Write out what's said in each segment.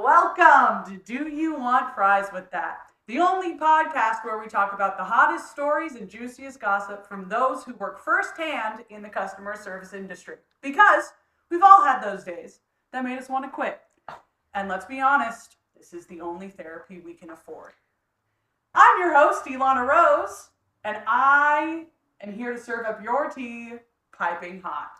Welcome to Do You Want Fries with That? The only podcast where we talk about the hottest stories and juiciest gossip from those who work firsthand in the customer service industry. Because we've all had those days that made us want to quit. And let's be honest, this is the only therapy we can afford. I'm your host, Elana Rose, and I am here to serve up your tea piping hot.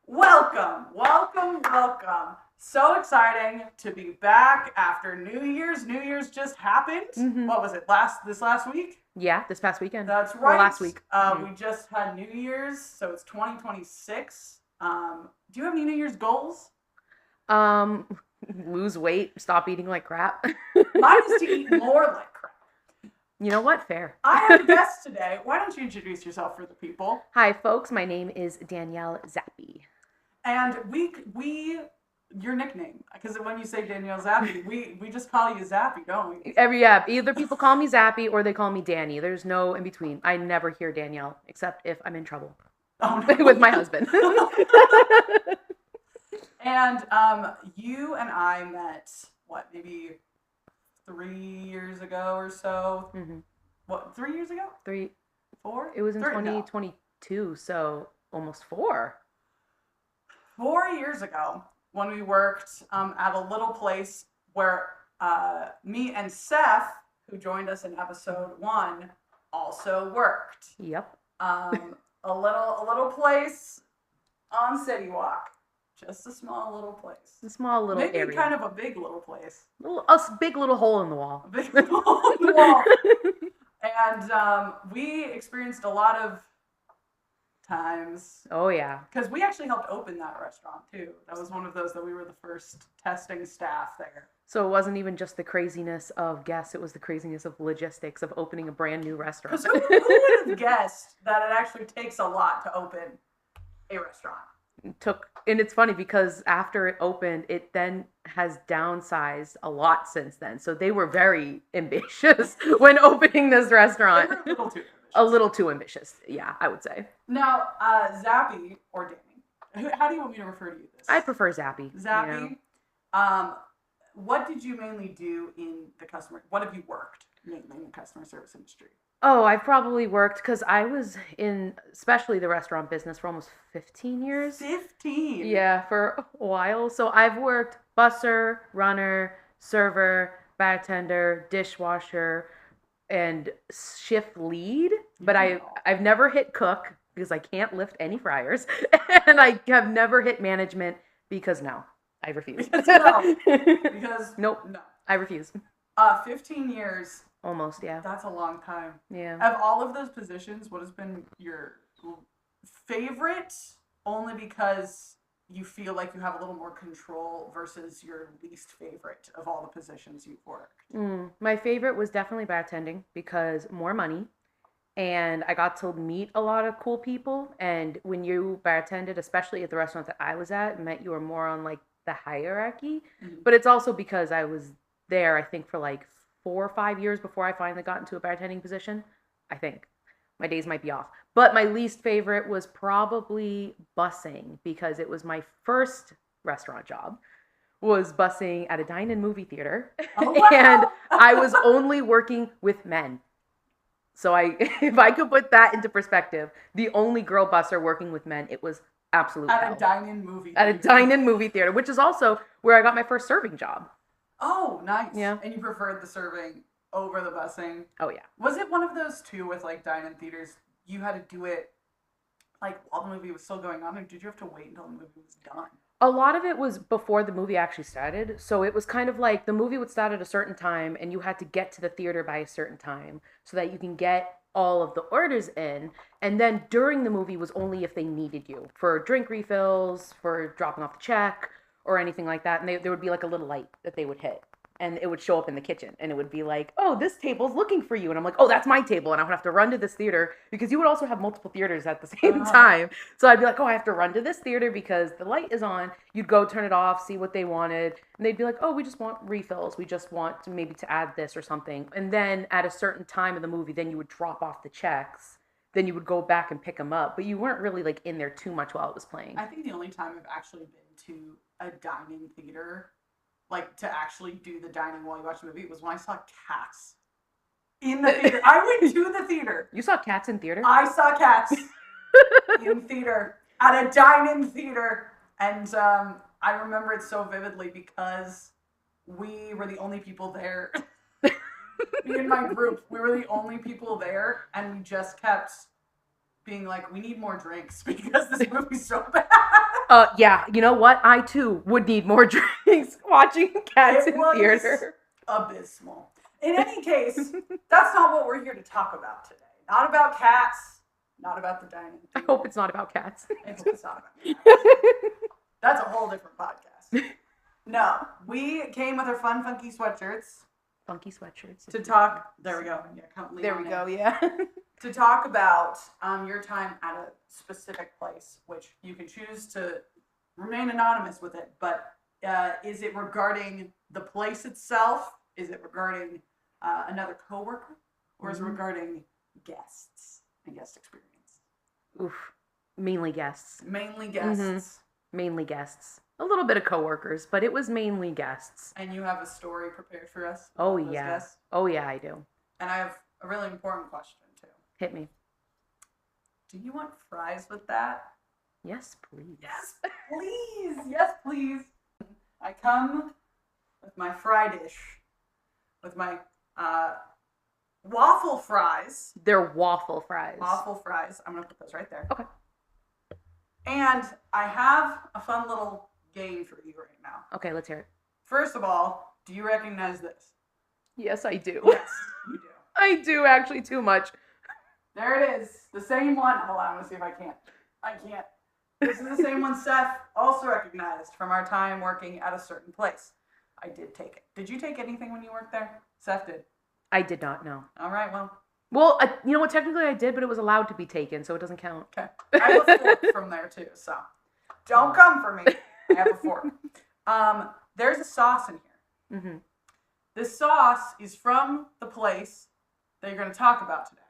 Welcome, welcome, welcome. So exciting to be back after New Year's. New Year's just happened. Mm-hmm. What was it? This last week? Yeah, this past weekend. That's right. Or last week. We just had New Year's, so it's 2026. Do you have any New Year's goals? Lose weight, stop eating like crap. Mine is to eat more like crap. You know what? Fair. I have a guest today. Why don't you introduce yourself for the people? Hi, folks. My name is Danielle Zappi. And we your nickname, because when you say Danielle Zappi, we just call you Zappi, don't we? Either people call me Zappi or they call me Danny. There's no in between. I never hear Danielle, except if I'm in trouble. Oh, no. With my husband. And you and I met, maybe 3 years ago or so? Mm-hmm. What, 3 years ago? 4? It was in 2022, so almost 4. 4 years ago, when we worked at a little place where me and Seth, who joined us in episode 1, also worked. Yep. A little place on City Walk. Just a small little place. A small little area. Maybe kind of a big little place. A big little hole in the wall. A big little hole in the wall. And we experienced a lot of times. Oh, yeah. Because we actually helped open that restaurant, too. That was one of those that we were the first testing staff there. So it wasn't even just the craziness of guests, it was the craziness of logistics of opening a brand new restaurant. Because who would have guessed that it actually takes a lot to open a restaurant? And it's funny because after it opened, it then has downsized a lot since then. So they were very ambitious when opening this restaurant. They were a little too ambitious. A little too ambitious, yeah, I would say. Now, Zappi or Danny, how do you want me to refer to you this? I prefer Zappi. Zappi. Yeah. What did you mainly do in the what have you worked mainly in the customer service industry? Oh, I've probably worked, because I was in, especially the restaurant business, for almost 15 years. 15? Yeah, for a while. So I've worked busser, runner, server, bartender, dishwasher, and shift lead. But I've never hit cook, because I can't lift any fryers. And I have never hit management, because no, I refuse. Because nope, no, I refuse. 15 years. Almost, yeah. That's a long time. Yeah. Of all of those positions, what has been your favorite? Only because you feel like you have a little more control versus your least favorite of all the positions you've worked? My favorite was definitely bartending, because more money. And I got to meet a lot of cool people. And when you bartended, especially at the restaurant that I was at, it meant you were more on like the hierarchy. Mm-hmm. But it's also because I was there, I think, for like 4 or 5 years before I finally got into a bartending position. I think. My days might be off. But my least favorite was probably bussing, because it was my first restaurant job. Was bussing at a dine-in movie theater. Oh, wow. And I was only working with men. So if I could put that into perspective, the only girl busser working with men, it was absolute hell. At a dine-in movie theater. At a dine-in movie theater, which is also where I got my first serving job. Oh, nice. Yeah. And you preferred the serving over the busing? Oh, yeah. Was it one of those, too, with, like, dine-in theaters, you had to do it, like, while the movie was still going on, or did you have to wait until the movie was done? A lot of it was before the movie actually started, so it was kind of like the movie would start at a certain time, and you had to get to the theater by a certain time, so that you can get all of the orders in, and then during the movie was only if they needed you, for drink refills, for dropping off the check, or anything like that, and there would be like a little light that they would hit, and it would show up in the kitchen, and it would be like, oh, this table's looking for you, and I'm like, oh, that's my table, and I would have to run to this theater, because you would also have multiple theaters at the same time, so I'd be like, oh, I have to run to this theater because the light is on. You'd go turn it off, see what they wanted, and they'd be like, oh, we just want refills, we just want to maybe to add this or something, and then at a certain time of the movie, then you would drop off the checks, then you would go back and pick them up, but you weren't really like in there too much while it was playing. I think the only time I've actually been to a dining theater like to actually do the dining while you watch the movie was when I saw cats in the theater. I went to the theater. You saw cats in theater? I saw cats in theater at a dine-in theater, and I remember it so vividly because we were the only people there. Me and my group, we were the only people there, and we just kept being like, we need more drinks because this movie's so bad. Yeah, you know what? I too would need more drinks watching cats in theater. Abysmal. In any case, that's not what we're here to talk about today. Not about cats, not about the dining theater. I hope it's not about cats. I hope it's not about cats. That's a whole different podcast. No, we came with our fun, funky sweatshirts. Funky sweatshirts. To talk, there we go. Yeah, there we go, yeah. To talk about your time at a specific place, which you can choose to remain anonymous with it, but is it regarding the place itself? Is it regarding another coworker? Or is it regarding guests and guest experience? Oof. Mainly guests. Mainly guests. Mm-hmm. Mainly guests. A little bit of coworkers, but it was mainly guests. And you have a story prepared for us? Oh, yeah. Guests? Oh, yeah, I do. And I have a really important question, too. Hit me. Do you want fries with that? Yes, please. Yes, please. Yes, please. I come with my fry dish, with my waffle fries. They're waffle fries. Waffle fries. I'm going to put those right there. Okay. And I have a fun little game for you right now. Okay, let's hear it. First of all, do you recognize this? Yes, I do. Yes, you do. I do, actually, too much. There it is. The same one. Hold on, let's see if I can't. I can't. This is the same one Seth also recognized from our time working at a certain place. I did take it. Did you take anything when you worked there? Seth did. I did not know. All right, well. Well, you know what? Technically I did, but it was allowed to be taken, so it doesn't count. Okay. I have a fork from there, too, so. Don't come for me. I have a fork. There's a sauce in here. Mm-hmm. This sauce is from the place that you're going to talk about today.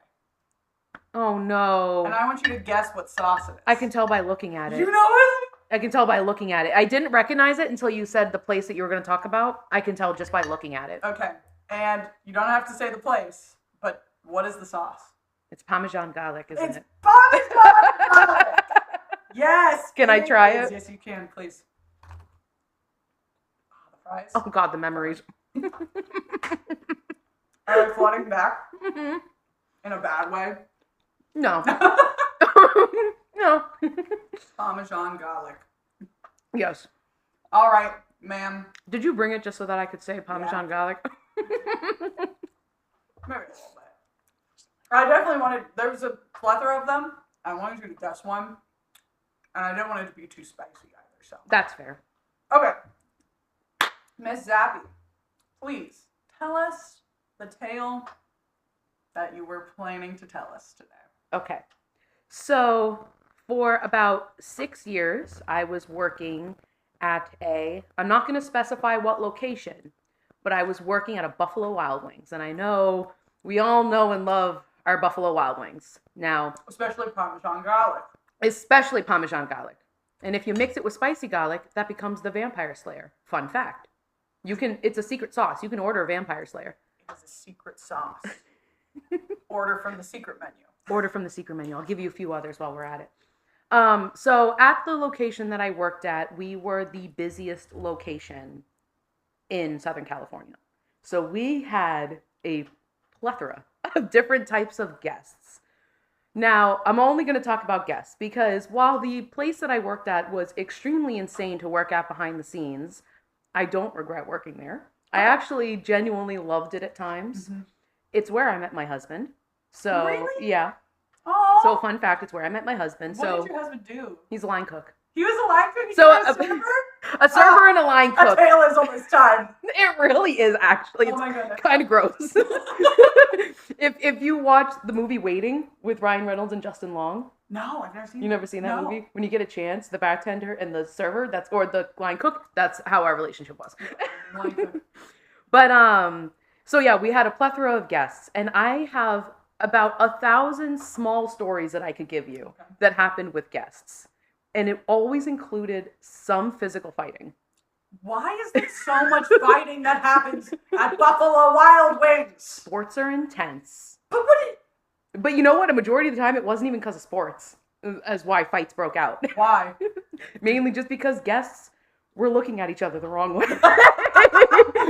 Oh, no. And I want you to guess what sauce it is. I can tell by looking at it. You know it? I can tell by looking at it. I didn't recognize it until you said the place that you were going to talk about. I can tell just by looking at it. Okay. And you don't have to say the place, but what is the sauce? It's Parmesan garlic, isn't it? It's Parmesan garlic! Yes! Can I try it? Yes, you can, please. Oh, the fries. Oh, God, the memories. Are they flooding back? Mm-hmm. In a bad way? No. No. Parmesan garlic. Yes. All right, ma'am. Did you bring it just so that I could say Parmesan garlic? Maybe a little bit. I definitely wanted, there was a plethora of them. I wanted you to guess one. And I didn't want it to be too spicy either, so. That's fair. Okay. Miss Zappi, please tell us the tale that you were planning to tell us today. Okay. So, for about 6 years, I was working at I'm not going to specify what location, but I was working at a Buffalo Wild Wings. And I know, we all know and love our Buffalo Wild Wings. Now, especially Parmesan garlic. Especially Parmesan garlic. And if you mix it with spicy garlic, that becomes the Vampire Slayer. Fun fact. It's a secret sauce. You can order a Vampire Slayer. It is a secret sauce. Order from the secret menu. Order from the secret menu. I'll give you a few others while we're at it. So at the location that I worked at, we were the busiest location in Southern California. So we had a plethora of different types of guests. Now, I'm only going to talk about guests because while the place that I worked at was extremely insane to work at behind the scenes, I don't regret working there. I actually genuinely loved it at times. Mm-hmm. It's where I met my husband. So, really? Yeah. Aww. So, fun fact, it's where I met my husband. What did your husband do? He's a line cook. He was a line cook? So, a server? A server and a line cook. A tale is almost time. It really is, actually. Oh my goodness. Kind of gross. If you watch the movie Waiting with Ryan Reynolds and Justin Long. No, I've never seen You never seen that movie? When you get a chance, the bartender and the server, or the line cook, that's how our relationship was. But, so yeah, we had a plethora of guests, and I have about 1,000 small stories that I could give you that happened with guests. And it always included some physical fighting. Why is there so much fighting that happens at Buffalo Wild Wings? Sports are intense. But you know what? A majority of the time, it wasn't even because of sports as why fights broke out. Why? Mainly just because guests were looking at each other the wrong way.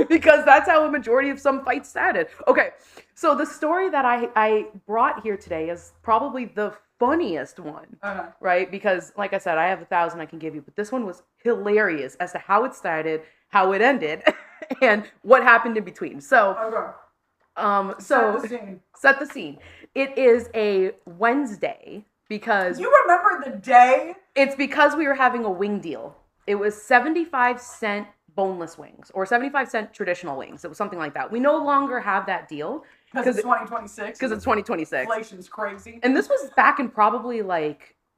Because that's how a majority of some fights started. Okay, so the story that I brought here today is probably the funniest one, right? Because, like I said, I have 1,000 I can give you, but this one was hilarious as to how it started, how it ended, and what happened in between. So, set the scene. It is a Wednesday because you remember the day? It's because we were having a wing deal. It was 75-cent boneless wings or 75-cent traditional wings. It was something like that. We no longer have that deal. Because it's 2026. Because it's 2026. Inflation's crazy. And this was back in probably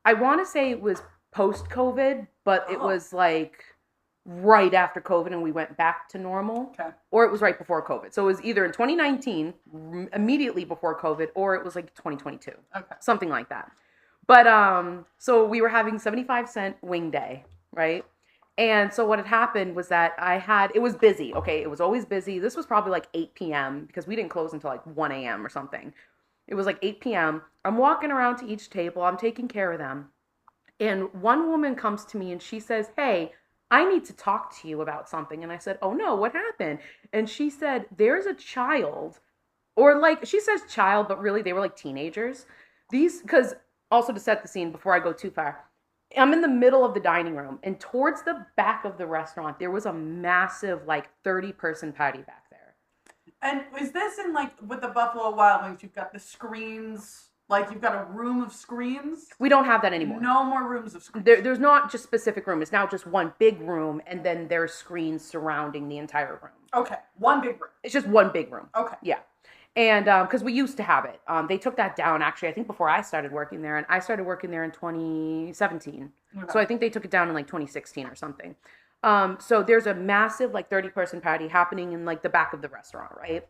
I want to say it was post-COVID, but it was right after COVID and we went back to normal. Okay. Or it was right before COVID. So it was either in 2019, immediately before COVID, or it was 2022. Okay. Something like that. But, so we were having 75-cent wing day, right? And so what had happened was that it was busy, okay? It was always busy. This was probably 8 p.m. because we didn't close until 1 a.m. or something. It was 8 p.m. I'm walking around to each table. I'm taking care of them. And one woman comes to me and she says, hey, I need to talk to you about something. And I said, oh no, what happened? And she said, there's a child, or she says child, but really they were teenagers. Because also to set the scene before I go too far, I'm in the middle of the dining room, and towards the back of the restaurant, there was a massive 30-person party back there. And is this in with the Buffalo Wild Wings, you've got the screens, you've got a room of screens? We don't have that anymore. No more rooms of screens. There's not just specific room. It's now just one big room, and then there's screens surrounding the entire room. Okay, one big room. It's just one big room. Okay. Yeah. And because we used to have it. They took that down, actually, I think before I started working there. And I started working there in 2017. Okay. So I think they took it down in 2016 or something. So there's a massive 30-person party happening in the back of the restaurant, right?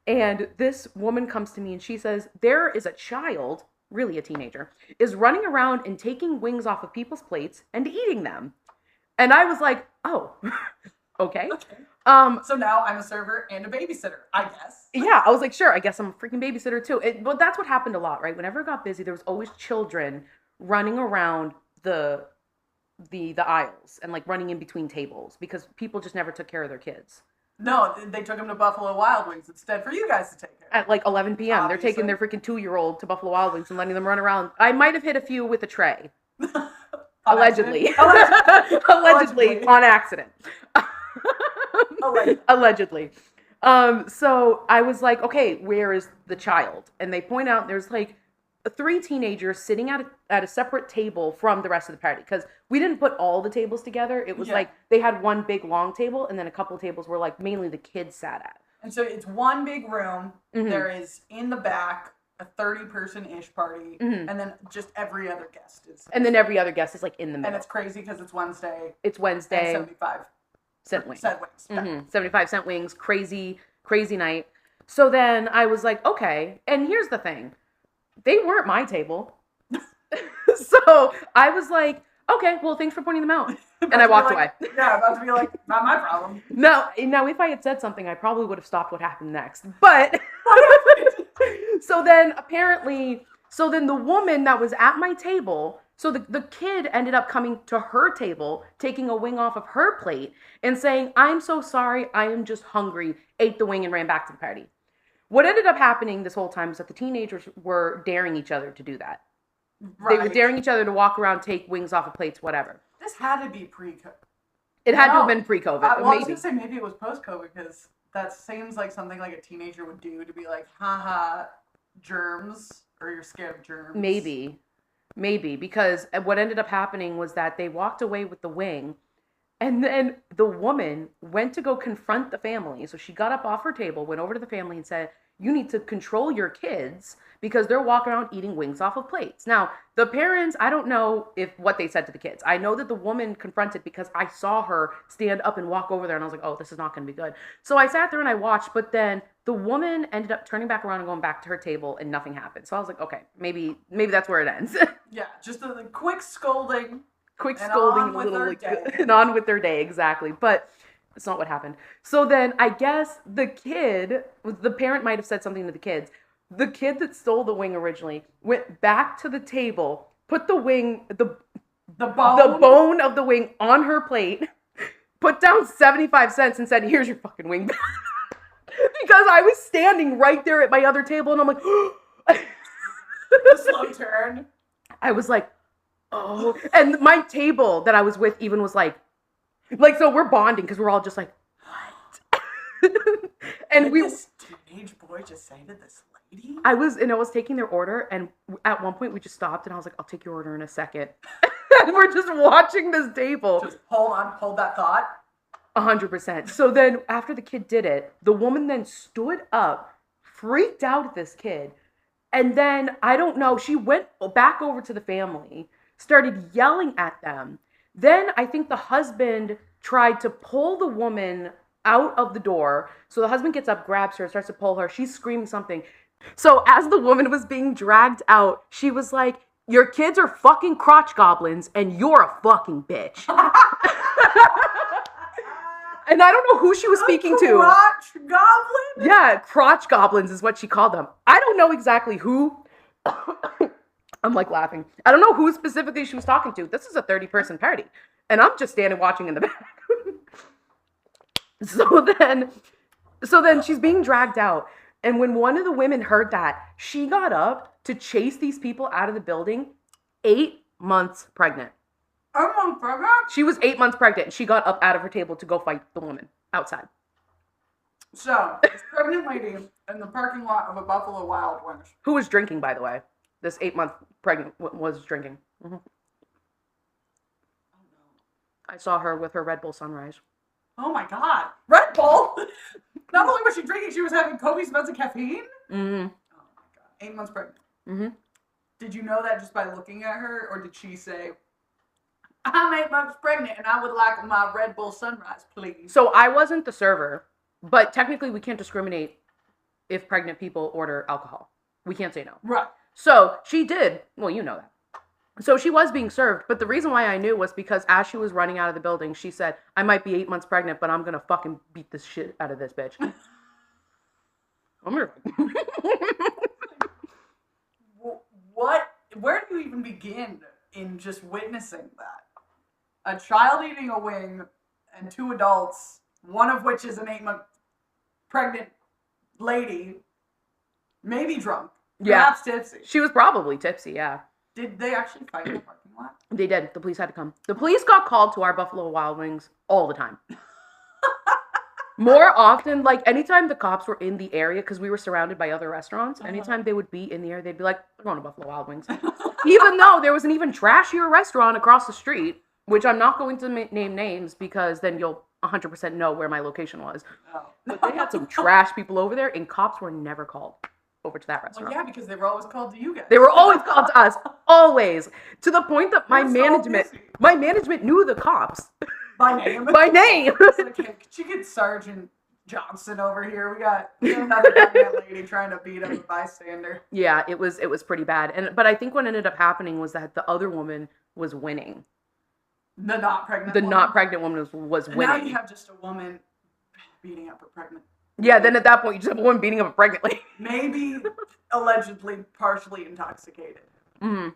And this woman comes to me and she says, there is a child, really a teenager, is running around and taking wings off of people's plates and eating them. And I was like, oh, okay. So now I'm a server and a babysitter, I guess. Yeah, I was like, sure, I guess I'm a freaking babysitter too. But that's what happened a lot, right? Whenever it got busy, there was always children running around the aisles and running in between tables because people just never took care of their kids. No, they took them to Buffalo Wild Wings instead for you guys to take care of. At 11 p.m. Obviously. They're taking their freaking 2-year-old to Buffalo Wild Wings and letting them run around. I might have hit a few with a tray. Allegedly. Allegedly on accident. Allegedly. So I was like, okay, where is the child? And they point out there's 3 teenagers sitting at a separate table from the rest of the party because we didn't put all the tables together. It was they had one big long table and then a couple tables were mainly the kids sat at. And so it's one big room. Mm-hmm. There is in the back a 30-person-ish party, mm-hmm. and then just every other guest is. And then every other guest is in the middle. And it's crazy because it's Wednesday. It's Wednesday. 75-cent wings. Mm-hmm. 75-cent wings. Crazy, crazy night. So then I was like, okay. And here's the thing. They weren't my table. So I was like, okay, well, thanks for pointing them out. And I walked away. Yeah, about to be not my problem. No, now if I had said something, I probably would have stopped what happened next. But so then the woman that was at my table, so the kid ended up coming to her table, taking a wing off of her plate and saying, I'm so sorry, I am just hungry, ate the wing and ran back to the party. What ended up happening this whole time is that the teenagers were daring each other to do that. Right. They were daring each other to walk around, take wings off of plates, whatever. This had to be pre-COVID. It had to have been pre-COVID. I was going to say maybe it was post-COVID because that seems like something a teenager would do to be haha, germs, or you're scared of germs. Maybe, because what ended up happening was that they walked away with the wing, and then the woman went to go confront the family. So she got up off her table, went over to the family and said, you need to control your kids because they're walking around eating wings off of plates. Now, the parents, I don't know what they said to the kids. I know that the woman confronted because I saw her stand up and walk over there and I was like, oh, this is not going to be good. So I sat there and I watched, but then the woman ended up turning back around and going back to her table and nothing happened. So I was like, okay, maybe that's where it ends. Yeah, just a quick scolding quick And scolding, on with their day. and on with their day, exactly. But it's not what happened. So then I guess the parent might have said something to the kids. The kid that stole the wing originally went back to the table, put the bone of the wing on her plate, put down 75 cents and said, "Here's your fucking wing back." Because I was standing right there at my other table and I'm like, the slow turn. I was like, oh. And my table that I was with even was like, so we're bonding because we're all just like, what? And this teenage boy just say to this lady? I was taking their order, and at one point we just stopped and I was like, I'll take your order in a second. And we're just watching this table. Just hold that thought. 100%. So then after the kid did it, the woman then stood up, freaked out at this kid. And then, I don't know, she went back over to the family, started yelling at them. Then I think the husband tried to pull the woman out of the door. So the husband gets up, grabs her, starts to pull her. She's screaming something. So as the woman was being dragged out, she was like, "Your kids are fucking crotch goblins and you're a fucking bitch." And I don't know who she was speaking to. Crotch goblin? Yeah, crotch goblins is what she called them. I don't know exactly who. I'm like laughing. I don't know who specifically she was talking to. This is a 30-person party. And I'm just standing watching in the back. So then she's being dragged out. And when one of the women heard that, she got up to chase these people out of the building, 8 months pregnant. She was 8 months pregnant, and she got up out of her table to go fight the woman outside. So, this pregnant lady in the parking lot of a Buffalo Wild Wings. Who was drinking, by the way? This 8 month pregnant was drinking. Mm-hmm. Oh, no. I saw her with her Red Bull Sunrise. Oh my God. Red Bull? Not only was she drinking, she was having copious amounts of caffeine? Mm-hmm. Oh my God. 8 months pregnant. Mm-hmm. Did you know that just by looking at her, or did she say, "I'm 8 months pregnant and I would like my Red Bull Sunrise, please"? So I wasn't the server, but technically we can't discriminate if pregnant people order alcohol. We can't say no. Right. So she did. Well, you know that. So she was being served, but the reason why I knew was because as she was running out of the building, she said, "I might be 8 months pregnant, but I'm going to fucking beat this shit out of this bitch." Where do you even begin in just witnessing that? A child eating a wing and 2 adults, one of which is an 8 month pregnant lady, maybe drunk, perhaps tipsy. She was probably tipsy, yeah. Did they actually fight in the parking lot? They did. The police had to come. The police got called to our Buffalo Wild Wings all the time. More often, like anytime the cops were in the area, because we were surrounded by other restaurants, anytime they would be in the area, they'd be like, "We're going to Buffalo Wild Wings." Even though there was an even trashier restaurant across the street, which I'm not going to name names because then you'll 100% know where my location was. Oh. But they had some trash people over there, and cops were never called over to that restaurant. Well, yeah, because they were always called to you guys. They were always called to us, always, to the point that my so management knew the cops by name. by name. It's like, "Hey, could you get Sergeant Johnson over here? We got another pregnant lady trying to beat up a bystander." Yeah, it was pretty bad. But I think what ended up happening was that the other woman was winning. The not pregnant The woman. not pregnant woman was And winning. now you have just a woman beating up a pregnant. Yeah, then at that point you just have a woman beating up a pregnant lady. Maybe allegedly partially intoxicated. Mm-hmm.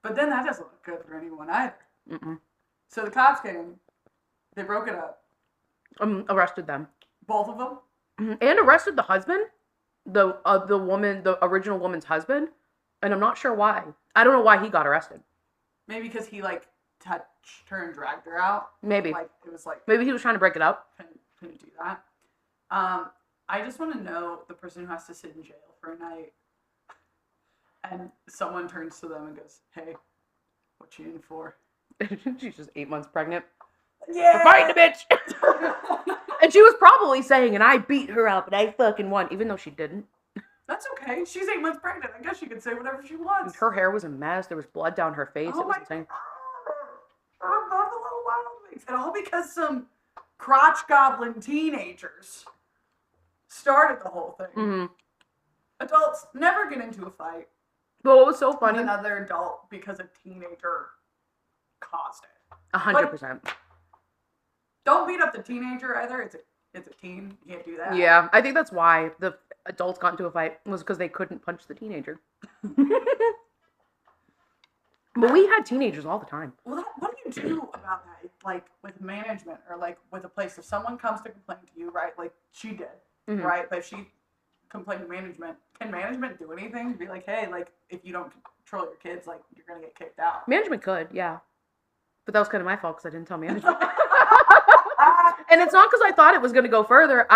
But then that doesn't look good for anyone either. Mm-mm. So the cops came. They broke it up. Arrested them. Both of them? And arrested the husband, the original woman's husband, and I'm not sure why. I don't know why he got arrested. Maybe because he touched her and dragged her out. Maybe. It was maybe he was trying to break it up. Couldn't do that. I just want to know the person who has to sit in jail for a night, and someone turns to them and goes, "Hey, what you in for?" She's just 8 months pregnant. Yeah. We're fighting a bitch. And she was probably saying, "And I beat her up and I fucking won," even though she didn't. That's okay. She's 8 months pregnant. I guess she could say whatever she wants. Her hair was a mess. There was blood down her face. It was insane. Her Buffalo Wild Wings. And all because some crotch goblin teenagers started the whole thing. Mm-hmm. Adults never get into a fight But what was so funny? with another adult because a teenager caused it. 100%. Don't beat up the teenager either. It's a teen. You can't do that. Yeah, I think that's why the adults got into a fight was because they couldn't punch the teenager. But we had teenagers all the time. Well, what do you do about that? Like with management or like with a place, if someone comes to complain to you, right? Like she did, right? But if she complained to management, can management do anything? Be like, hey, like if you don't control your kids, like you're gonna get kicked out. Management could, yeah. But that was kind of my fault because I didn't tell management. And it's not because I thought it was gonna go further.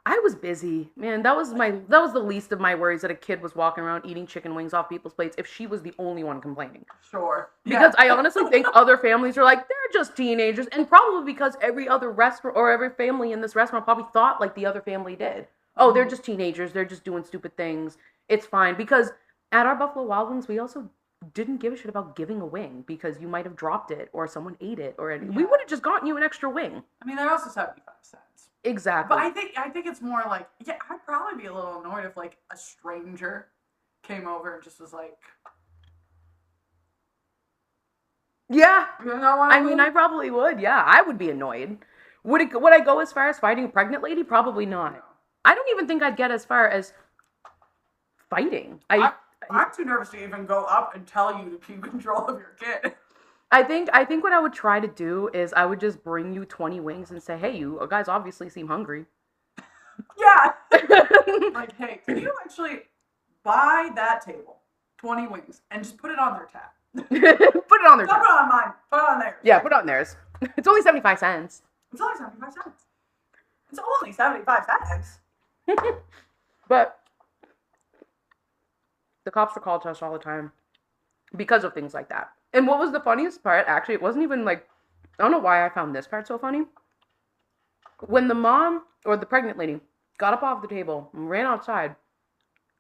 I was busy, man. That was the least of my worries that a kid was walking around eating chicken wings off people's plates if she was the only one complaining. Sure. Because I honestly think other families are like, they're just teenagers, and probably because every other restaurant or every family in this restaurant probably thought like the other family did. Oh, they're just teenagers. They're just doing stupid things. It's fine. Because at our Buffalo Wild Wings, we also didn't give a shit about giving a wing because you might have dropped it or someone ate it or we would have just gotten you an extra wing. I mean, they're also 75 cents. Exactly. But I think it's more like, yeah, I'd probably be a little annoyed if like a stranger came over and just was like, yeah. You know what I mean, I probably would. Yeah, I would be annoyed. Would I go as far as fighting a pregnant lady? Probably not. No. I don't even think I'd get as far as fighting. I'm too nervous to even go up and tell you to keep control of your kid. I think what I would try to do is I would just bring you 20 wings and say, hey, you guys obviously seem hungry. Yeah. Like, hey, can you actually buy that table 20 wings and just put it on their tab? Put it on their tab. Don't put it on mine. Put it on theirs. Yeah, put it on theirs. It's only 75 cents. It's only 75 cents. It's only 75 cents. But the cops were called to us all the time because of things like that. And what was the funniest part, actually, it wasn't even like, I don't know why I found this part so funny. When the mom, or the pregnant lady, got up off the table and ran outside,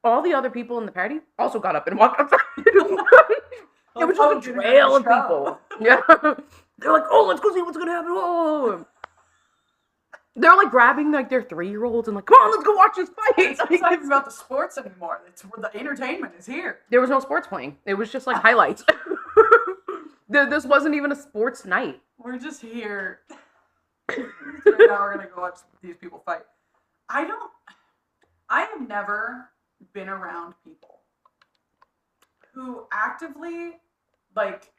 all the other people in the party also got up and walked outside. It was just a trail of people. Yeah. They're like, oh, let's go see what's going to happen. Oh. They're like grabbing like their 3-year-olds and like, come on, let's go watch this fight. It's not even about the sports anymore. It's where the entertainment is here. There was no sports playing. It was just like highlights. This wasn't even a sports night. We're just here. Right now we're going to go watch these people fight. I have never been around people who actively like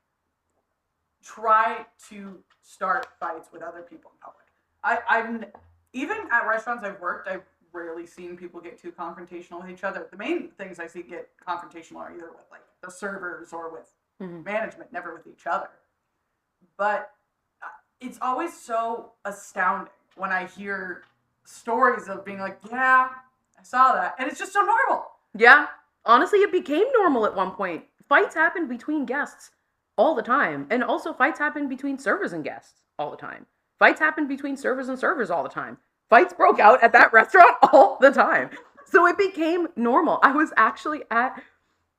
try to start fights with other people in public. I've even at restaurants I've worked, I've rarely seen people get too confrontational with each other. The main things I see get confrontational are either with like the servers or with management, never with each other. But it's always so astounding when I hear stories of being like, yeah, I saw that. And it's just so normal. Yeah. Honestly, it became normal at one point. Fights happen between guests all the time. And also fights happen between servers and guests all the time. Fights happen between servers and servers all the time. Fights broke out at that restaurant all the time. So it became normal. I was actually at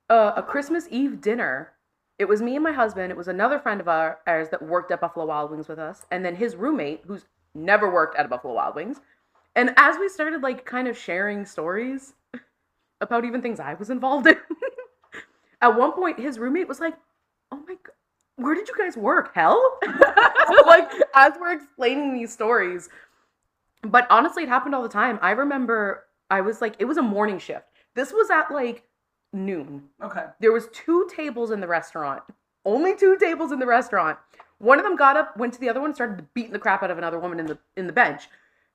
a Christmas Eve dinner. It was me and my husband. It was another friend of ours that worked at Buffalo Wild Wings with us. And then his roommate, who's never worked at Buffalo Wild Wings. And as we started like kind of sharing stories about even things I was involved in, at one point his roommate was like, oh my God, where did you guys work? Hell? Like as we're explaining these stories. But honestly, it happened all the time. I remember I was like, it was a morning shift. This was at like noon. Okay. There was 2 tables in the restaurant. Only 2 tables in the restaurant. One of them got up, went to the other one, started beating the crap out of another woman in the bench.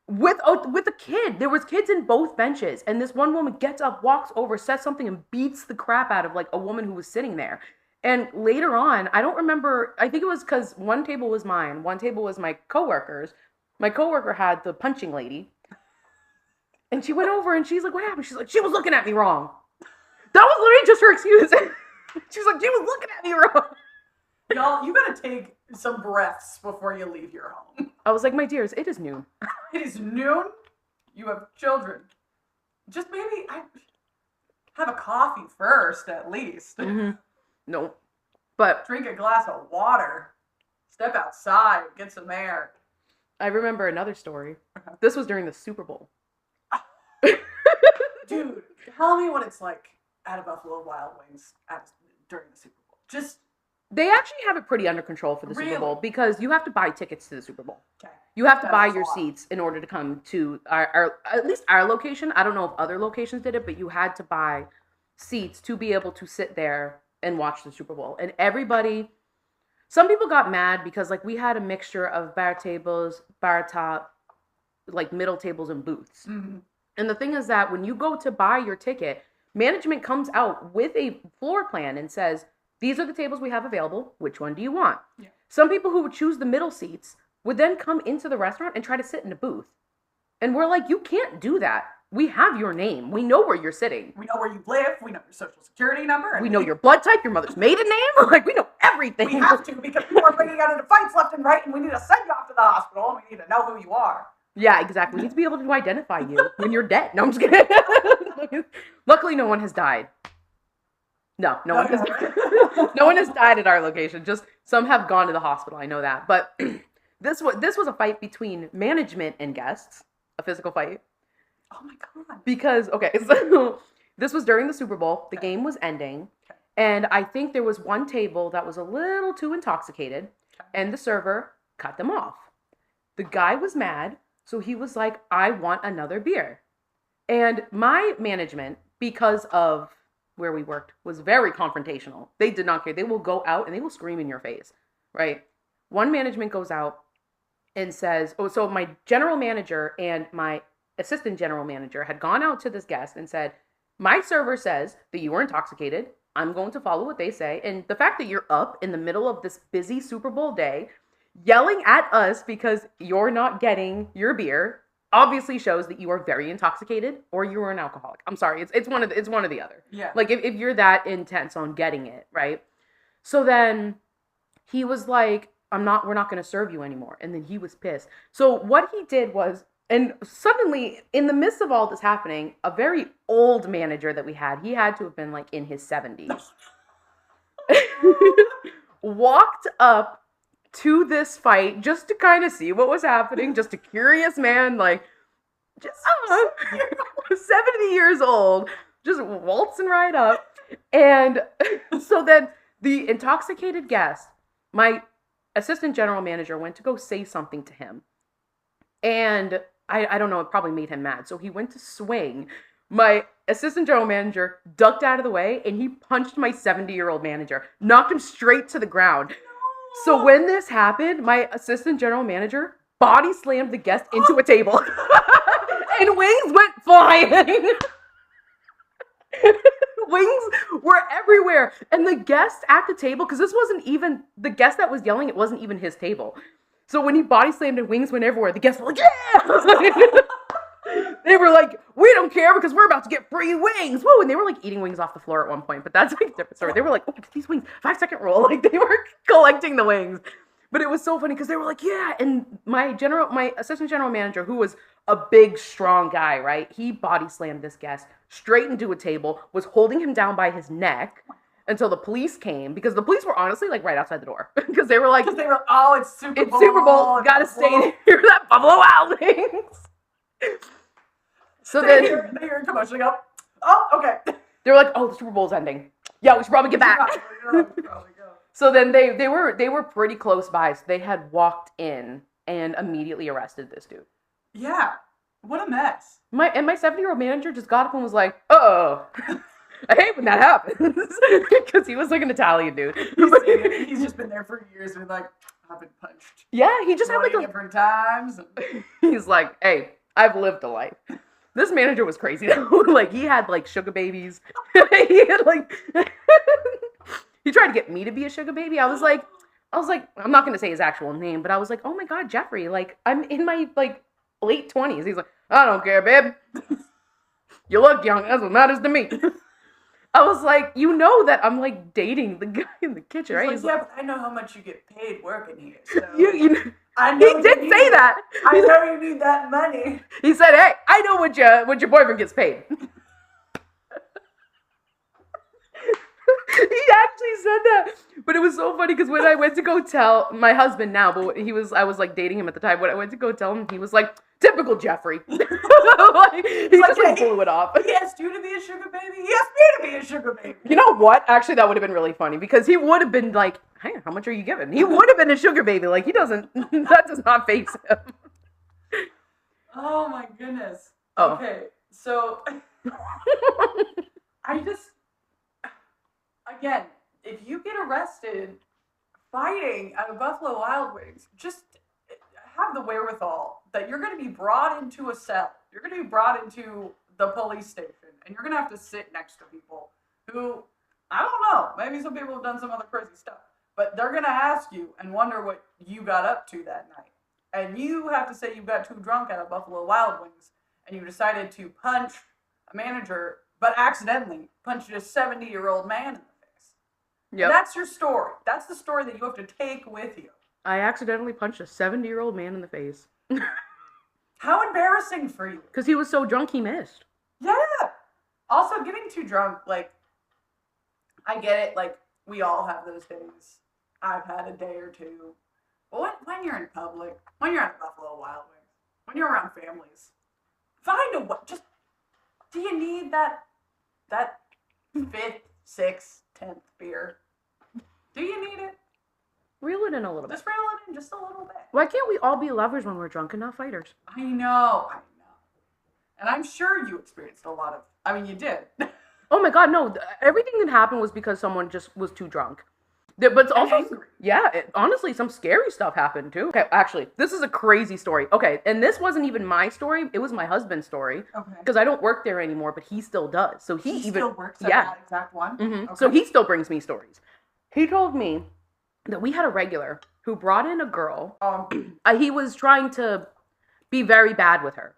With a kid. There was kids in both benches. And this one woman gets up, walks over, says something, and beats the crap out of like a woman who was sitting there. And later on, I don't remember, I think it was because one table was mine, one table was my coworker's. My coworker had the punching lady. And she went over and she's like, what happened? She's like, she was looking at me wrong. That was literally just her excuse. She's like, she was looking at me wrong. Y'all, you gotta take some breaths before you leave your home. I was like, my dears, it is noon. It is noon. You have children. Just maybe have a coffee first, at least. Mm-hmm. No. But drink a glass of water. Step outside. Get some air. I remember another story. This was during the Super Bowl. Dude, tell me what it's like at a Buffalo Wild Wings during the Super Bowl. Just They actually have it pretty under control for the Super Bowl because you have to buy tickets to the Super Bowl. Okay. You have to buy your seats in order to come to our at least our location. I don't know if other locations did it, but you had to buy seats to be able to sit there and watch the Super Bowl. And everybody, some people got mad because like we had a mixture of bar tables, bar top, like middle tables and booths. Mm-hmm. And the thing is that when you go to buy your ticket, management comes out with a floor plan and says, these are the tables we have available. Which one do you want? Yeah. Some people who would choose the middle seats would then come into the restaurant and try to sit in a booth. And we're like, you can't do that. We have your name. We know where you're sitting. We know where you live. We know your social security number. We know your blood type, your mother's maiden name. Like, we know everything. We have to because people are breaking out into fights left and right, and we need to send you off to the hospital, and we need to know who you are. Yeah, exactly. We need to be able to identify you when you're dead. No, I'm just kidding. Luckily, no one has died. No one has no one has died at our location. Just some have gone to the hospital. I know that. But this was a fight between management and guests, a physical fight. Oh my God. Because so this was during the Super Bowl. The game was ending, and I think there was one table that was a little too intoxicated, and the server cut them off. The guy was mad, so he was like, "I want another beer." And my management, because of where we worked, was very confrontational. They did not care. They will go out and they will scream in your face, right? One management goes out and says, oh, so my general manager and my assistant general manager had gone out to this guest and said, my server says that you were intoxicated. I'm going to follow what they say. And the fact that you're up in the middle of this busy Super Bowl day, yelling at us because you're not getting your beer, obviously shows that you are very intoxicated or you are an alcoholic. I'm sorry. It's one of the other. Yeah. Like if you're that intense on getting it, right? So then he was like, we're not going to serve you anymore. And then he was pissed. So what he did was, and suddenly in the midst of all this happening, a very old manager that we had, he had to have been like in his 70s, walked up to this fight just to kind of see what was happening. Just a curious man, like just 70 years old, just waltzing right up. And so then the intoxicated guest, my assistant general manager went to go say something to him. And I don't know, it probably made him mad. So he went to swing. My assistant general manager ducked out of the way and he punched my 70-year-old manager, knocked him straight to the ground. So when this happened, my assistant general manager body slammed the guest into a table and wings went flying. Wings were everywhere. And the guest at the table, because this wasn't even, the guest that was yelling, it wasn't even his table. So when he body slammed and wings went everywhere, the guests were like, yeah! They were like, we don't care because we're about to get free wings. Whoa, and they were like eating wings off the floor at one point, but that's like a different story. They were like, oh, these wings, 5-second rule. Like they were collecting the wings. But it was so funny because they were like, yeah. And my assistant general manager, who was a big, strong guy, right? He body slammed this guest straight into a table, was holding him down by his neck until the police came, because the police were honestly like right outside the door because they were like, oh, it's Super Bowl. It's Super Bowl. Gotta stay here. That Buffalo Wild Wings. So then you're in commotion. Go, oh, okay. They were like, oh, the Super Bowl's ending. Yeah, we should probably get back. So then they were pretty close by. So they had walked in and immediately arrested this dude. Yeah. What a mess. My 70-year-old manager just got up and was like, oh, I hate when that happens. Because he was like an Italian dude. He's just been there for years and like, I've been punched. Yeah, he just had like different times. He's like, hey, I've lived a life. This manager was crazy though. Like he had like sugar babies. He had like he tried to get me to be a sugar baby. I was like, I'm not gonna say his actual name, but I was like, oh my God, Jeffrey, like I'm in my like late 20s. He's like, I don't care, babe. You look young. That's what matters to me. I was like, you know that I'm like dating the guy in the kitchen, right? He's like, yeah, but I know how much you get paid working here. So you know, I know he did say that. I know you need that money. He said, hey, I know what your boyfriend gets paid. He actually said that. But it was so funny because when I went to go tell my husband now, but I was like dating him at the time. When I went to go tell him, he was like, typical Jeffrey. He just like blew it off. He asked you to be a sugar baby. He asked me to be a sugar baby. You know what? Actually, that would have been really funny because he would have been like hey, how much are you giving? He would have been a sugar baby. Like, he doesn't, that does not face him. Oh my goodness. Oh. Okay, so I just, again, if you get arrested fighting at a Buffalo Wild Wings, just have the wherewithal that you're going to be brought into a cell. You're going to be brought into the police station, and you're going to have to sit next to people who, I don't know, maybe some people have done some other crazy stuff, but they're going to ask you and wonder what you got up to that night. And you have to say you got too drunk at a Buffalo Wild Wings, and you decided to punch a manager, but accidentally punched a 70-year-old man in the face. Yep. That's your story. That's the story that you have to take with you. I accidentally punched a 70-year-old man in the face. How embarrassing for you. Because he was so drunk he missed. Yeah. Also, getting too drunk, like, I get it. Like, we all have those days. I've had a day or two. But when you're in public, when you're at a Buffalo Wild Wings, when you're around families, find a way. Just, do you need that 5th, 6th, 10th beer? Do you need it? Reel it in a little bit. Just reel it in just a little bit. Why can't we all be lovers when we're drunk and not fighters? I know. And I'm sure you experienced a lot of, I mean, you did. Oh my God, no. Everything that happened was because someone just was too drunk. But it's also, angry. Yeah, honestly, some scary stuff happened too. Okay, actually, this is a crazy story. Okay, and this wasn't even my story. It was my husband's story. Okay. Because I don't work there anymore, but he still does. So he even still works at that exact one? Mm-hmm. Okay. So he still brings me stories. He told me that we had a regular who brought in a girl. He was trying to be very bad with her.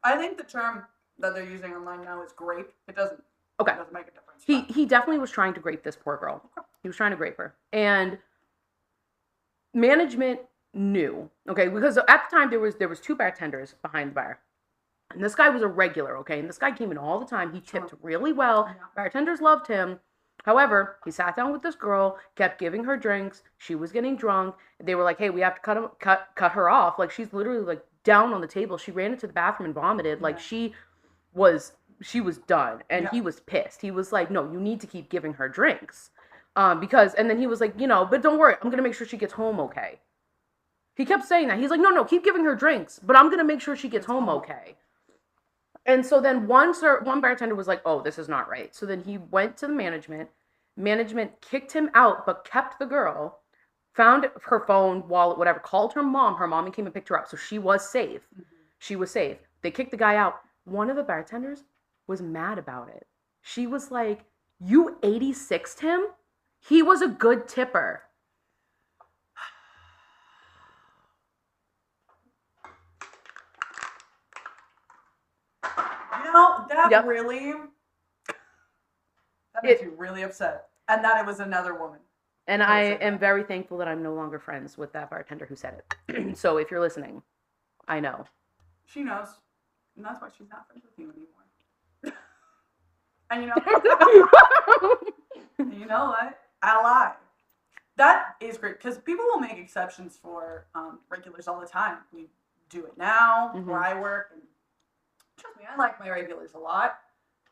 I think the term that they're using online now is grape. It doesn't make a difference. He definitely was trying to grape this poor girl. He was trying to grape her. And management knew, okay, because at the time there was 2 bartenders behind the bar. And this guy was a regular, okay? And this guy came in all the time. He tipped really well. Yeah. Bartenders loved him. However, he sat down with this girl, kept giving her drinks. She was getting drunk. They were like, hey, we have to cut her off. Like, she's literally, like, down on the table. She ran into the bathroom and vomited. Yeah. Like, she was done. And he was pissed. He was like, no, you need to keep giving her drinks. And then he was like, but don't worry. I'm going to make sure she gets home okay. He kept saying that. He's like, no, keep giving her drinks. But I'm going to make sure she gets home okay. And so then one bartender was like, oh, this is not right. So then he went to the management. Management kicked him out, but kept the girl, found her phone, wallet, whatever, called her mom. Her mom came and picked her up. So she was safe. Mm-hmm. She was safe. They kicked the guy out. One of the bartenders was mad about it. She was like, you 86'd him? He was a good tipper. That really, that makes you really upset. And that it was another woman. And I am very thankful that I'm no longer friends with that bartender who said it. So if you're listening, I know. She knows. And that's why she's not friends with you anymore. And you know what? I lie. That is great. Because people will make exceptions for regulars all the time. We do it now where I work. And trust me, I like my regulars a lot.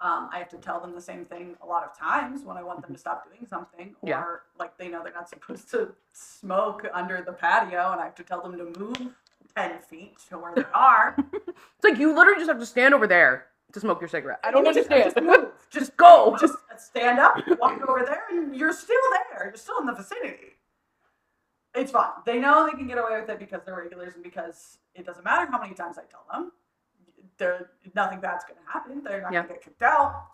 I have to tell them the same thing a lot of times when I want them to stop doing something. Or like they know they're not supposed to smoke under the patio and I have to tell them to move 10 feet to where they are. It's like you literally just have to stand over there to smoke your cigarette. I don't understand. Just move. Just go. Just stand up, walk over there, and you're still there. You're still in the vicinity. It's fine. They know they can get away with it because they're regulars and because it doesn't matter how many times I tell them. Nothing bad's going to happen. They're not going to get kicked out.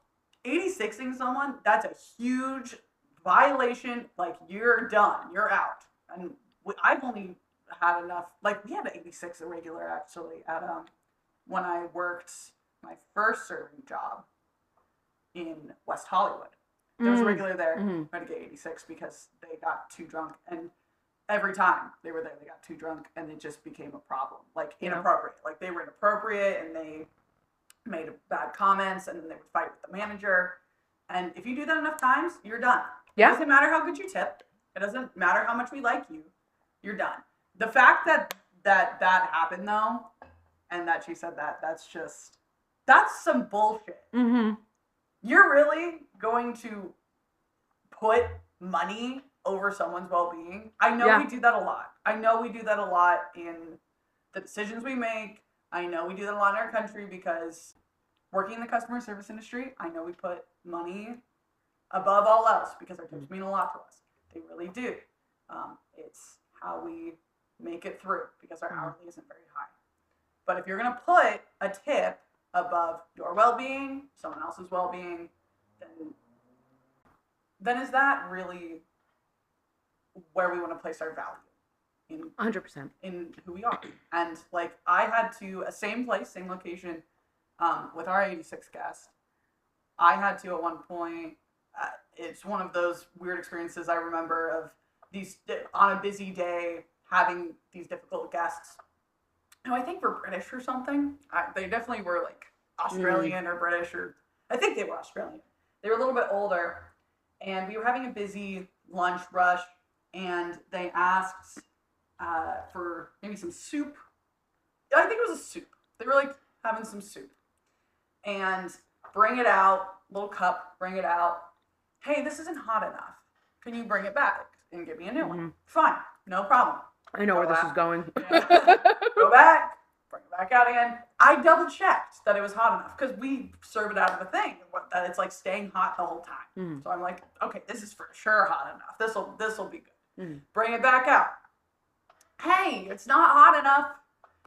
86ing someone, that's a huge violation. Like, you're done. You're out. And I've only had enough. Like, we had an 86 a regular, actually, at when I worked my first serving job in West Hollywood. There was a regular there who had to get 86 because they got too drunk. And every time they were there, they got too drunk, and it just became a problem. Like, inappropriate. Like, they were inappropriate, and they made bad comments, and then they would fight with the manager. And if you do that enough times, you're done. Yeah. It doesn't matter how good you tip. It doesn't matter how much we like you. You're done. The fact that happened, though, and that she said that's some bullshit. Mm-hmm. You're really going to put money over someone's well-being. I know Yeah. we do that a lot. I know we do that a lot in the decisions we make. I know we do that a lot in our country because working in the customer service industry, I know we put money above all else because our tips mean a lot to us. They really do. It's how we make it through because our hourly isn't very high. But if you're going to put a tip above your well-being, someone else's well-being, then is that really where we want to place our value in 100%. in who we are? And like I had to same place, same location, with our 86 guest. I had to at one point. It's one of those weird experiences I remember of these on a busy day having these difficult guests. No, I think we're British or something. They definitely were like Australian or British, or I think they were Australian. They were a little bit older, and we were having a busy lunch rush, and they asked for maybe some soup. I think it was a soup. They were like having some soup, and bring it out, little cup, bring it out. Hey, this isn't hot enough. Can you bring it back and give me a new one? Fine, no problem. I know where this is going. Go back, bring it back out again. I double checked that it was hot enough because we serve it out of a thing that it's like staying hot the whole time. So I'm like, okay, this is for sure hot enough. This'll be good. Bring it back out. Hey, it's not hot enough.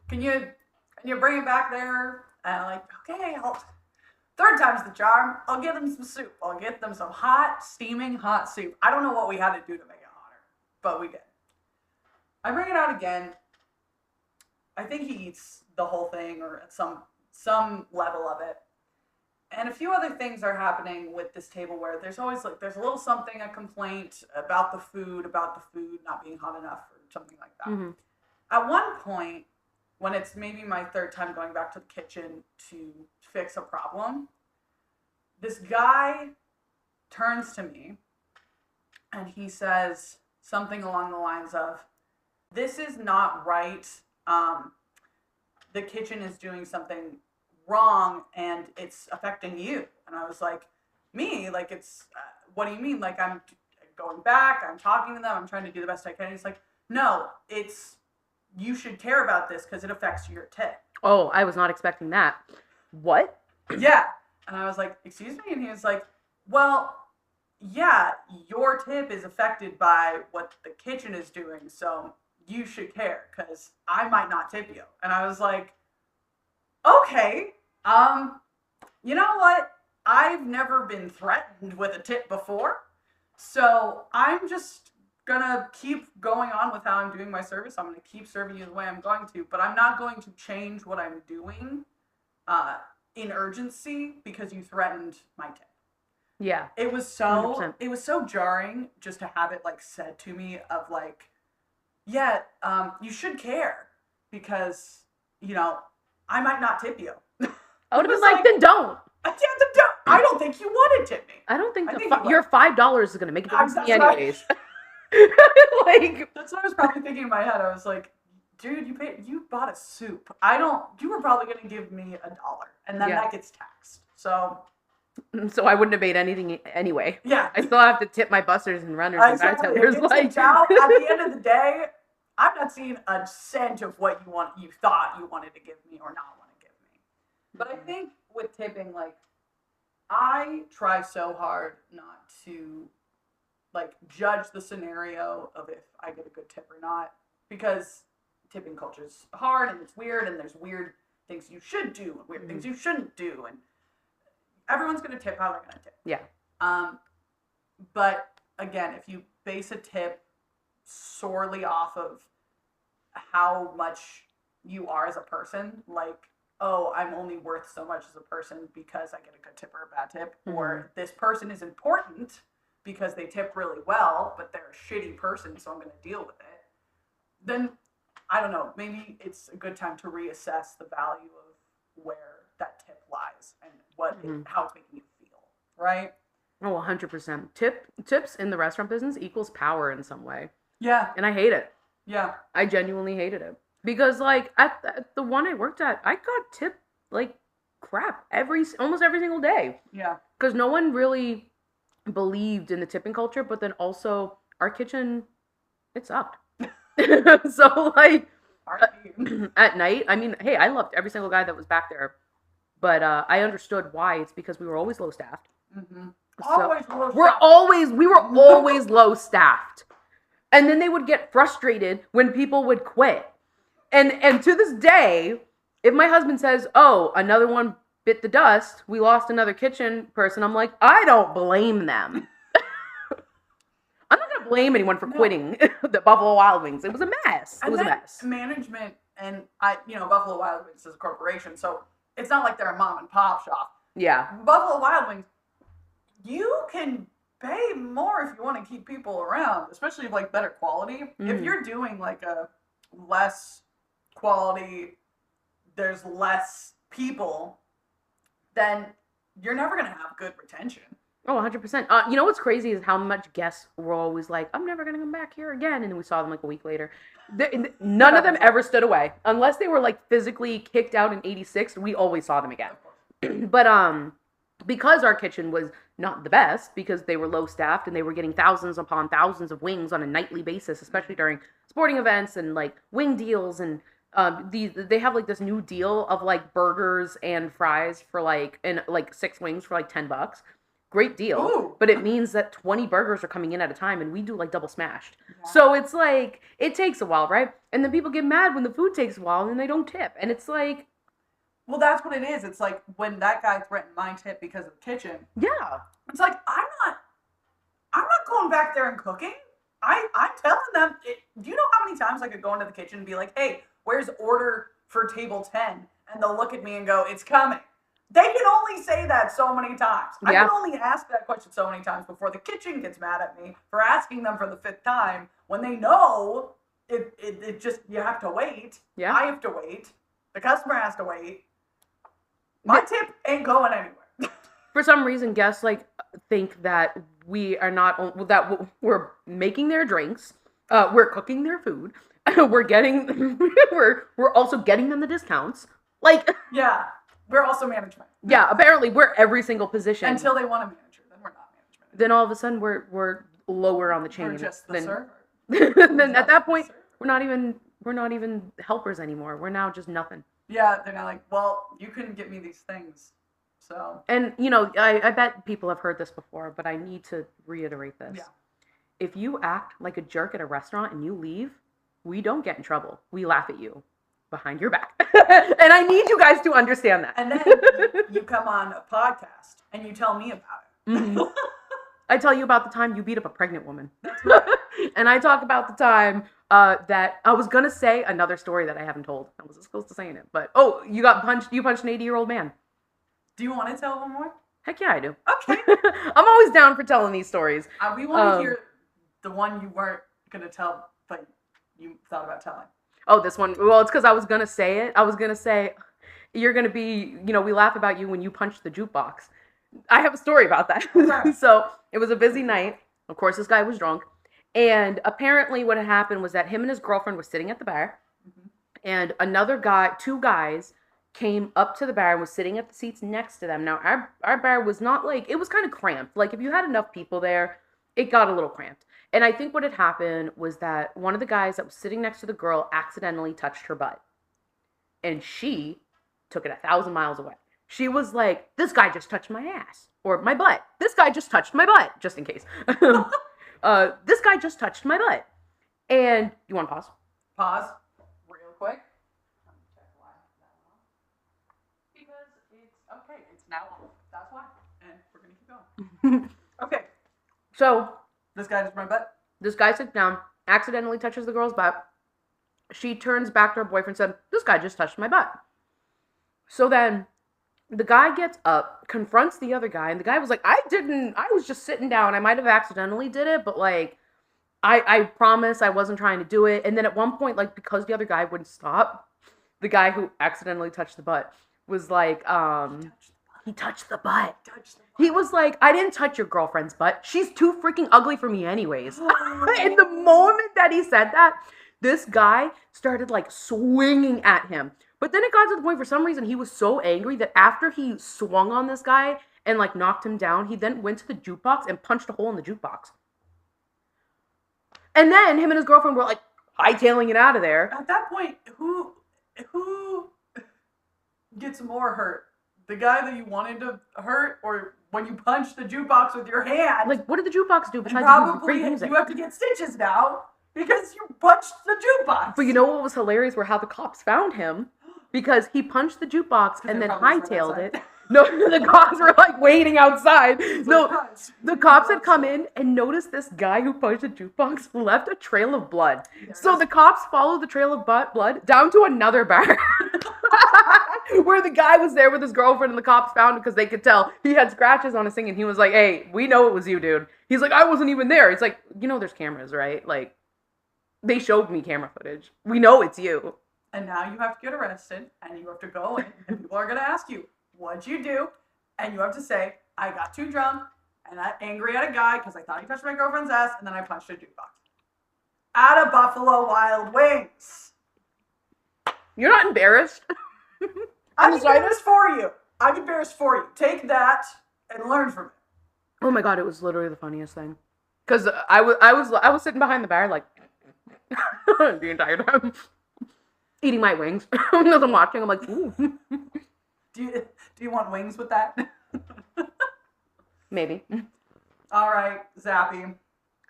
Can you bring it back there? And I'm like, okay, third time's the charm. I'll get them some soup. I'll get them some hot, steaming hot soup. I don't know what we had to do to make it hotter, but we did. I bring it out again. I think he eats the whole thing or at some level of it. And a few other things are happening with this table where there's always like, there's a little something, a complaint about the food not being hot enough or something like that. At one point, when it's maybe my third time going back to the kitchen to fix a problem, this guy turns to me and he says something along the lines of, this is not right. The kitchen is doing something wrong and it's affecting you. And I was like, me? Like, it's, what do you mean? Like, I'm going back, I'm talking to them, I'm trying to do the best I can. And he's like, no, you should care about this because it affects your tip. Oh, I was not expecting that. What? Yeah. And I was like, excuse me? And he was like, well, yeah, your tip is affected by what the kitchen is doing. So you should care because I might not tip you. And I was like, okay, you know what? I've never been threatened with a tip before. So I'm just gonna keep going on with how I'm doing my service. I'm gonna keep serving you the way I'm going to, but I'm not going to change what I'm doing in urgency because you threatened my tip. Yeah. It was so jarring just to have it like said to me of like, yeah, you should care because, you know, I might not tip you. I would have been like, then don't. I don't think you want to tip me. I don't think your $5 is going to make a difference to me anyways. Like, that's what I was probably thinking in my head. I was like, dude, you bought a soup. You were probably going to give me $1 and then that gets taxed. So I wouldn't have made anything anyway. Yeah. I still have to tip my bussers and runners exactly. and bartenders. Like, at the end of the day, I'm not seeing a cent of what you thought you wanted to give me or not want to give me. But I think with tipping, like, I try so hard not to, like, judge the scenario of if I get a good tip or not, because tipping culture is hard and it's weird and there's weird things you should do and weird things you shouldn't do, and everyone's going to tip how they're going to tip. Yeah. But again, if you base a tip sorely off of how much you are as a person, like, oh, I'm only worth so much as a person because I get a good tip or a bad tip, or this person is important because they tip really well, but they're a shitty person, so I'm going to deal with it, then, I don't know, maybe it's a good time to reassess the value of where that tip lies and how it's making you feel, right? Oh, 100%. Tips in the restaurant business equals power in some way. Yeah. And I hate it. Yeah. I genuinely hated it. Because, like, at the one I worked at, I got tipped, like, crap almost every single day. Yeah. Because no one really believed in the tipping culture, but then also our kitchen, it sucked. So like at night, I mean, hey, I loved every single guy that was back there, but I understood why. It's because we were always low staffed. Mm-hmm. So we were always low staffed. And then they would get frustrated when people would quit. And to this day, if my husband says, "Oh, another one bit the dust, we lost another kitchen person," I'm like, I don't blame them. I'm not gonna blame anyone for quitting the Buffalo Wild Wings. It was a mess. It was a mess. Management and Buffalo Wild Wings is a corporation, so it's not like they're a mom and pop shop. Yeah. Buffalo Wild Wings, you can pay more if you want to keep people around, especially of like better quality. If you're doing like a less quality, there's less people, then you're never gonna have good retention. Oh, 100%. You know what's crazy is how much guests were always like, "I'm never going to come back here again." And then we saw them like a week later. None of them ever stood away. Unless they were like physically kicked out in 86, we always saw them again. But because our kitchen was not the best, because they were low staffed and they were getting thousands upon thousands of wings on a nightly basis, especially during sporting events and like wing deals, and they have like this new deal of like burgers and fries for like, and like 6 wings for like $10. Great deal. Ooh. But it means that 20 burgers are coming in at a time, and we do like double smashed. Yeah. So it's like, it takes a while, right? And then people get mad when the food takes a while and they don't tip. And it's like, well, that's what it is. It's like when that guy threatened my tip because of the kitchen. Yeah. It's like, I'm not going back there and cooking. I'm telling them, do you know how many times I could go into the kitchen and be like, "Hey, where's order for table 10? And they'll look at me and go, "It's coming." They can only say that so many times. Yeah. I can only ask that question so many times before the kitchen gets mad at me for asking them for the 5th time when they know it just, you have to wait. Yeah. I have to wait. The customer has to wait. My tip ain't going anywhere. For some reason, guests like think that we are not, that we're making their drinks, we're cooking their food, we're also getting them the discounts. Like, yeah. We're also management. Yeah, apparently we're every single position. Until they want a manager, then we're not management. Then all of a sudden we're lower on the chain. We're just the server. Then at that point, we're not even helpers anymore. We're now just nothing. Yeah, they're not like, "Well, you couldn't get me these things." So. And I bet people have heard this before, but I need to reiterate this. Yeah. If you act like a jerk at a restaurant and you leave, we don't get in trouble. We laugh at you. Behind your back. And I need you guys to understand that. And then you come on a podcast and you tell me about it. Mm-hmm. I tell you about the time you beat up a pregnant woman. That's right. And I talk about the time that I was going to say another story that I haven't told. I wasn't supposed to say it. But, you punched an 80-year-old man. Do you want to tell one more? Heck yeah, I do. Okay. I'm always down for telling these stories. We want to hear the one you weren't going to tell, but you thought about telling. Oh, this one. Well, it's because I was going to say it. I was going to say, you're going to be, we laugh about you when you punch the jukebox. I have a story about that. Sure. So it was a busy night. Of course, this guy was drunk. And apparently what had happened was that him and his girlfriend were sitting at the bar. Mm-hmm. And 2 guys came up to the bar and was sitting at the seats next to them. Now, our bar was not like, it was kind of cramped. Like, if you had enough people there, it got a little cramped. And I think what had happened was that one of the guys that was sitting next to the girl accidentally touched her butt. And she took it 1,000 miles away. She was like, "This guy just touched my ass." Or my butt. "This guy just touched my butt." Just in case. This guy just touched my butt. And you want to pause? Pause. Real quick. Let me check why that went off. Because it's okay. It's now off. That's why. And we're going to keep going. Okay. So. This guy just my butt? This guy sits down, accidentally touches the girl's butt. She turns back to her boyfriend and said, "This guy just touched my butt." So then the guy gets up, confronts the other guy, and the guy was like, I was just sitting down. I might have accidentally did it, but like, I promise I wasn't trying to do it. And then at one point, like, because the other guy wouldn't stop, the guy who accidentally touched the butt was like, he touched the butt. He was like, "I didn't touch your girlfriend's butt. She's too freaking ugly for me anyways." And the moment that he said that, this guy started like swinging at him. But then it got to the point, for some reason, he was so angry that after he swung on this guy and like knocked him down. He then went to the jukebox and punched a hole in the jukebox. And then him and his girlfriend were like hightailing it out of there. At that point, who gets more hurt? The guy that you wanted to hurt, or when you punch the jukebox with your hand? Like, what did the jukebox do besides probably great music? You have to get stitches now because you punched the jukebox. But you know what was hilarious were how the cops found him, because he punched the jukebox and then hightailed it. No, the cops were like waiting outside. No, the cops had come in and noticed this guy who punched the jukebox left a trail of blood. So the cops followed the trail of blood down to another bar where the guy was there with his girlfriend, and the cops found him because they could tell he had scratches on his thing, and he was like, "Hey, we know it was you, dude." He's like, "I wasn't even there." It's like, you know, there's cameras, right? Like, they showed me camera footage. We know it's you. And now you have to get arrested, and you have to go in, and people are going to ask you, what'd you do? And you have to say, I got too drunk, and I angry at a guy because I thought he touched my girlfriend's ass, and then I punched a jukebox. At a Buffalo Wild Wings. You're not embarrassed? I'm embarrassed for you. I'm embarrassed for you. Take that and learn from it. Oh my God, it was literally the funniest thing. Because I was sitting behind the bar like the entire time, eating my wings. As I'm watching, I'm like, ooh. Do you want wings with that? Maybe. All right, Zappi.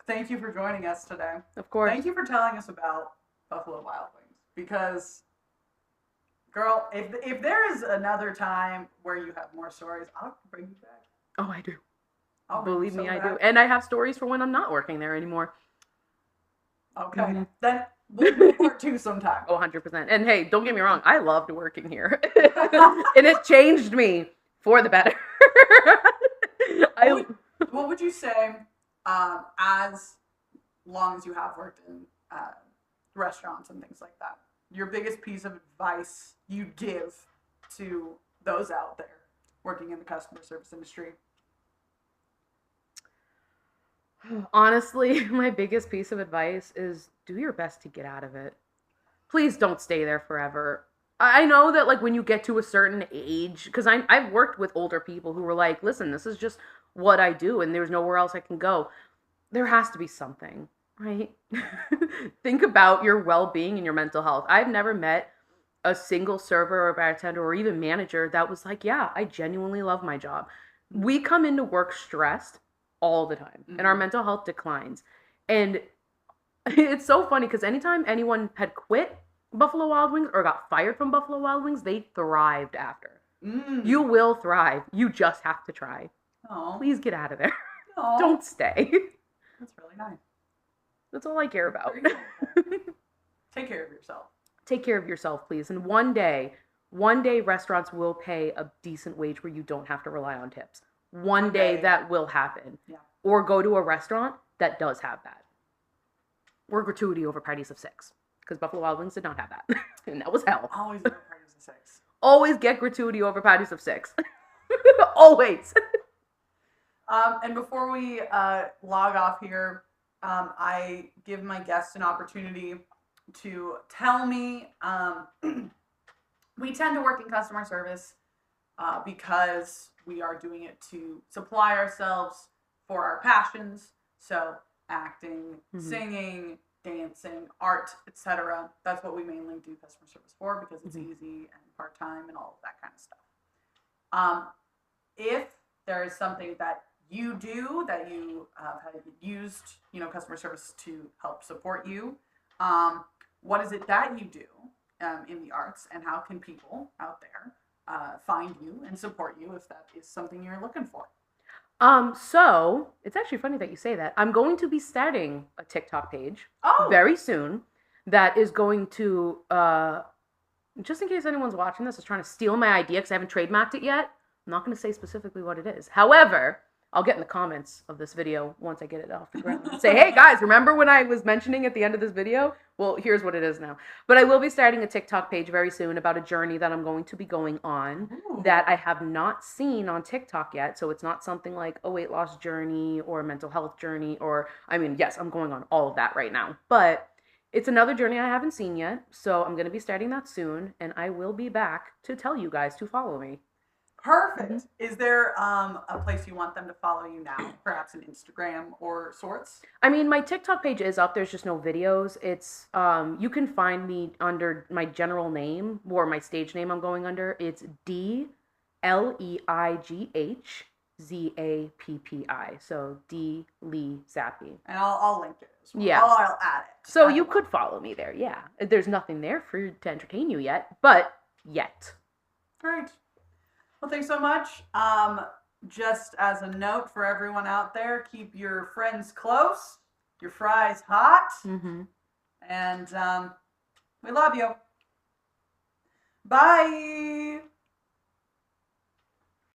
Thank you for joining us today. Of course. Thank you for telling us about Buffalo Wild Wings. Because, girl, if there is another time where you have more stories, I'll bring you back. Oh, I do. I'll Believe me, I do. And I have stories for when I'm not working there anymore. Okay. Mm-hmm. Then we'll do part 2 sometime. Oh, 100%. And hey, don't get me wrong. I loved working here. And it changed me for the better. What would you say, as long as you have worked in restaurants and things like that, your biggest piece of advice you give to those out there working in the customer service industry? Honestly, my biggest piece of advice is do your best to get out of it. Please don't stay there forever. I know that, like, when you get to a certain age, because I've worked with older people who were like, listen, this is just what I do and there's nowhere else I can go. There has to be something, right? Think about your well-being and your mental health. I've never met a single server or bartender or even manager that was like, yeah, I genuinely love my job. We come into work stressed all the time, and our mental health declines. And it's so funny because anytime anyone had quit Buffalo Wild Wings or got fired from Buffalo Wild Wings, they thrived after. You will thrive. You just have to try. Aww. Please get out of there. Aww. Don't stay. That's really nice. That's all I care about. Take care of yourself. Take care of yourself, please. And one day restaurants will pay a decent wage where you don't have to rely on tips. One day that will happen. Yeah. Or go to a restaurant that does have that. Or gratuity over parties of 6. Because Buffalo Wild Wings did not have that. And that was hell. Always over parties of 6. Always get gratuity over parties of 6. Always. And before we log off here, I give my guests an opportunity to tell me. We tend to work in customer service because we are doing it to supply ourselves for our passions. So acting, singing, dancing, art, etc. That's what we mainly do customer service for because it's easy and part-time and all of that kind of stuff. If there is something that you do that you have used, customer service to help support you, what is it that you do in the arts, and how can people out there find you and support you if that is something you're looking for? So it's actually funny that you say that. I'm going to be starting a TikTok page very soon that is going to, just in case anyone's watching this is trying to steal my idea because I haven't trademarked it yet. I'm not going to say specifically what it is. However, I'll get in the comments of this video once I get it off the ground and say, hey guys, remember when I was mentioning at the end of this video? Well, here's what it is now. But I will be starting a TikTok page very soon about a journey that I'm going to be going on that I have not seen on TikTok yet. So it's not something like a weight loss journey or a mental health journey yes, I'm going on all of that right now. But it's another journey I haven't seen yet. So I'm going to be starting that soon. And I will be back to tell you guys to follow me. Perfect. Mhm. Is there a place you want them to follow you now? Perhaps an Instagram or sorts? I mean, my TikTok page is up. There's just no videos. It's you can find me under my general name or my stage name I'm going under. It's DLEIGHZAPPI. So D Lee Zappi. And I'll link it as well. Yeah. I'll add it. So you could follow me there. Yeah. There's nothing there for to entertain you yet, but yet. Great. Well, thanks so much. Just as a note for everyone out there, keep your friends close, your fries hot, Mm-hmm. and we love you. Bye.